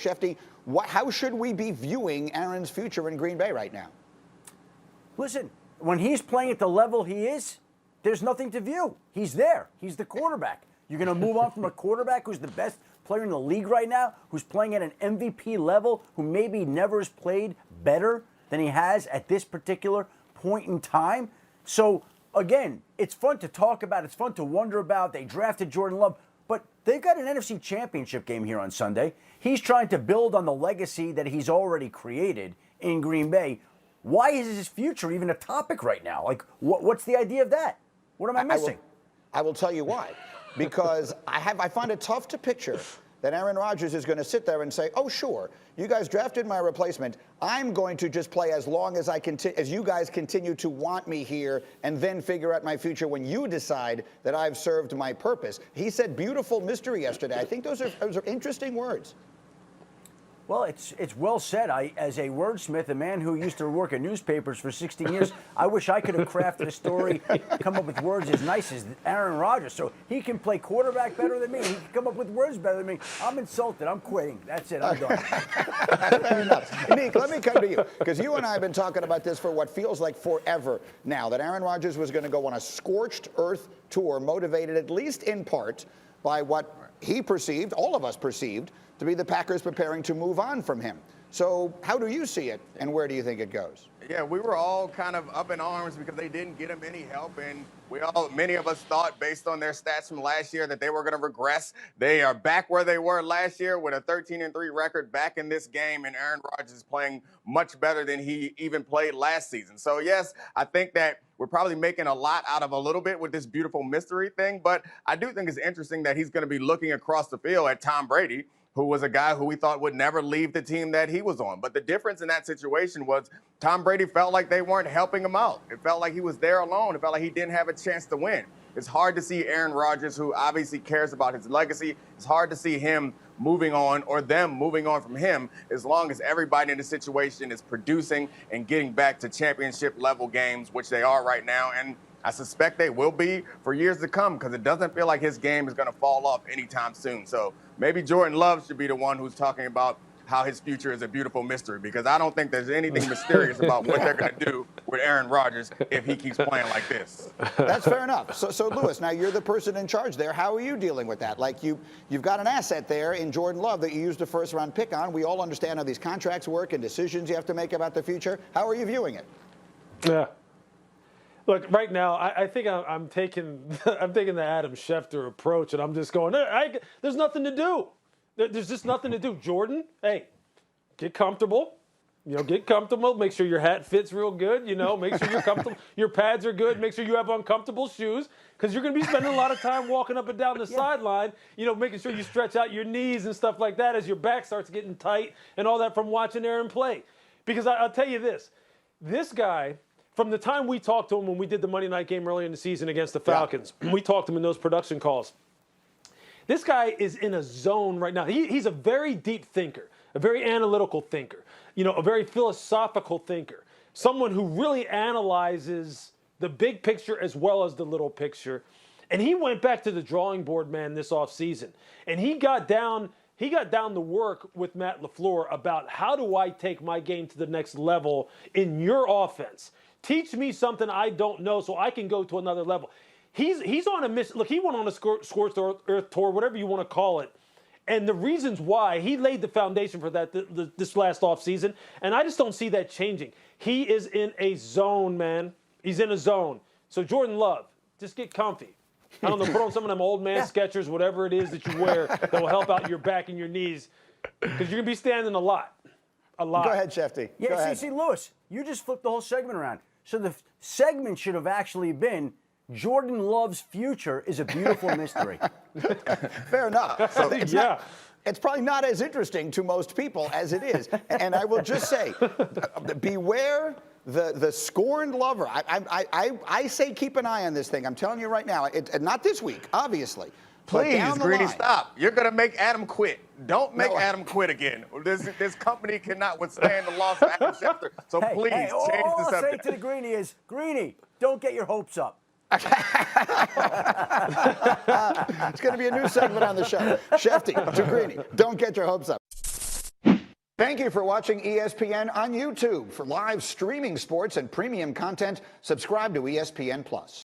Schefter, how should we be viewing Aaron's future in Green Bay right now? Listen, when he's playing at the level he is, there's nothing to view. He's there. He's the quarterback. You're going to move on from a quarterback who's the best player in the league right now, who's playing at an MVP level, who maybe never has played better than he has at this particular point in time. So, again, it's fun to talk about. It's fun to wonder about. They drafted Jordan Love, but they've got an NFC Championship game here on Sunday. He's trying to build on the legacy that he's already created in Green Bay. Why is his future even a topic right now? Like, what's the idea of that? What am I missing? I will tell you why. Because I find it tough to picture that Aaron Rodgers is going to sit there and say, oh, sure, you guys drafted my replacement. I'm going to just play as long as as you guys continue to want me here, and then figure out my future when you decide that I've served my purpose. He said beautiful mystery yesterday. I think those are interesting words. Well, it's well said. As a wordsmith, a man who used to work at newspapers for 16 years, I wish I could have crafted a story, come up with words as nice as Aaron Rodgers. So he can play quarterback better than me. He can come up with words better than me. I'm insulted. I'm quitting. That's it. I'm done. Fair enough. Nick, let me come to you, because you and I have been talking about this for what feels like forever now, that Aaron Rodgers was going to go on a scorched earth tour, motivated at least in part by what he perceived, all of us perceived, to be the Packers preparing to move on from him. So how do you see it, and where do you think it goes? Yeah, we were all kind of up in arms because they didn't get him any help, and many of us thought, based on their stats from last year, that they were going to regress. They are back where they were last year with a 13-3 record, back in this game, and Aaron Rodgers is playing much better than he even played last season. So yes, I think that we're probably making a lot out of a little bit with this beautiful mystery thing, but I do think it's interesting that he's going to be looking across the field at Tom Brady, who was a guy who we thought would never leave the team that he was on. But the difference in that situation was Tom Brady felt like they weren't helping him out. It felt like he was there alone. It felt like he didn't have a chance to win. It's hard to see Aaron Rodgers, who obviously cares about his legacy, it's hard to see him moving on, or them moving on from him, as long as everybody in the situation is producing and getting back to championship level games, which they are right now. And I suspect they will be for years to come, because it doesn't feel like his game is going to fall off anytime soon. So maybe Jordan Love should be the one who's talking about how his future is a beautiful mystery, because I don't think there's anything mysterious about what they're going to do with Aaron Rodgers if he keeps playing like this. That's fair enough. So Lewis, now you're the person in charge there. How are you dealing with that? Like, you've got an asset there in Jordan Love that you used a first-round pick on. We all understand how these contracts work and decisions you have to make about the future. How are you viewing it? Yeah. Look, right now, I think I'm taking the Adam Schefter approach, and I'm just going, there's nothing to do. There's just nothing to do. Jordan, hey, get comfortable. Get comfortable. Make sure your hat fits real good. Make sure you're comfortable. Your pads are good. Make sure you have uncomfortable shoes, because you're going to be spending a lot of time walking up and down the sideline, making sure you stretch out your knees and stuff like that as your back starts getting tight and all that from watching Aaron play. Because I'll tell you this guy, from the time we talked to him when we did the Monday night game early in the season against the Falcons, we talked to him in those production calls. This guy is in a zone right now. He's a very deep thinker, a very analytical thinker, a very philosophical thinker, someone who really analyzes the big picture as well as the little picture. And he went back to the drawing board, man, this offseason. And he got down to work with Matt LaFleur about, how do I take my game to the next level in your offense? Teach me something I don't know so I can go to another level. He's on a mission. Look, he went on a scorched earth tour, whatever you want to call it. And the reasons why, he laid the foundation for that this last offseason, and I just don't see that changing. He is in a zone, man. He's in a zone. So Jordan Love, just get comfy. I don't know, put on some of them old man Skechers, whatever it is that you wear that will help out your back and your knees, because you're going to be standing a lot. A lot. Go ahead, Schefter. Yeah, see, Lewis, you just flipped the whole segment around. So the segment should have actually been, Jordan Love's future is a beautiful mystery. Fair enough. So it's probably not as interesting to most people as it is. And I will just say, beware the scorned lover. I say keep an eye on this thing. I'm telling you right now, not this week, obviously. Please, Greedy, stop. You're going to make Adam quit. Don't make Adam quit again. This company cannot withstand the loss of Adam Schefter. So please change the subject. All I'll say to the Greenie is, Greenie, don't get your hopes up. It's going to be a new segment on the show. Schefter to Greenie, don't get your hopes up. Thank you for watching ESPN on YouTube. For live streaming sports and premium content, subscribe to ESPN+.